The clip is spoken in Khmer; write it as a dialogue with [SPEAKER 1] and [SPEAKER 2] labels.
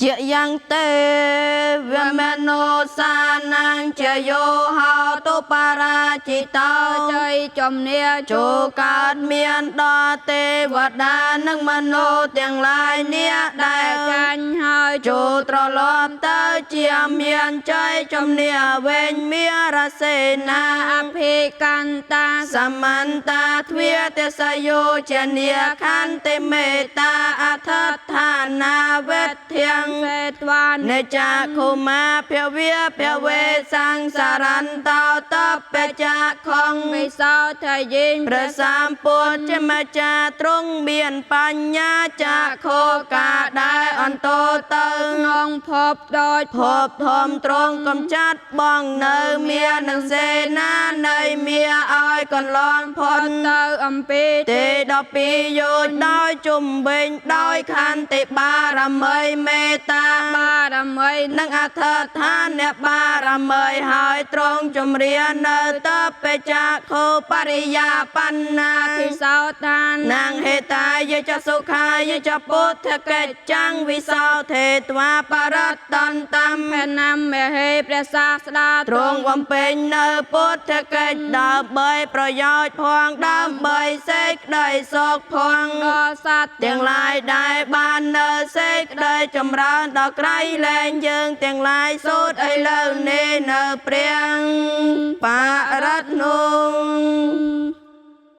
[SPEAKER 1] ជាយ៉ាងទេវាមេនោសានាងជាយោហោតុបារាជិតោចៃចំនាចូលកើតមានដល់ទេវតានិងមនុស្សទាំងឡាយនេះដែលចាញ់ហើយចូលត្រឡប់ទៅជាមានចៃចំនាវែងមានរសេនាអភិកន្តាសមន្តាទ្វាទេសយោជានាខន្តិមេតាអធិដ្ឋានាវេទ្ធាំវេទ្វានិចាខុមាភវាភវេសង្សារន្តោតបចាខងវិសោថយិញព្រះសម្ពុទ្ធជាម្ចាស់ទ្រង់មានបញ្ញាចាខោកាដែលអន្តោទៅក្នុងភពដូចភពធំទ្រង់កំចាត់បងនៅមាននឹងសេនានៃមានឲ្យកន្លងផុតទៅអំពីទេ12យោជន៍ដោយជុំវិញដោយខន្តិបារមីមេត្តាបារមីនិងអធិដ្ឋានអ្នកបារមីហើយទ្រង់ជំរាននៅតបចាខោបរិយាបណ្ណាភិសោតានាងហេតាយចសុខាយចពុទ្ធកិច្ចចាំងវិសោធេត្វាបរតន្តំភណាមហេព្រះសាស្តាទ្រង់បំពេញនៅពុទ្ធកិច្ចដើម្បីប្រយោជន៍ផងដើម្បីសេចក្តីសុខផងដល់សត្វទាំងឡាយដែលបាននៅសេចក្តីចម្រើនដល់ក្រៃលែងយើងទាំងឡាយសូត្រឥឡូវនេះនៅព្រះបរតនោះ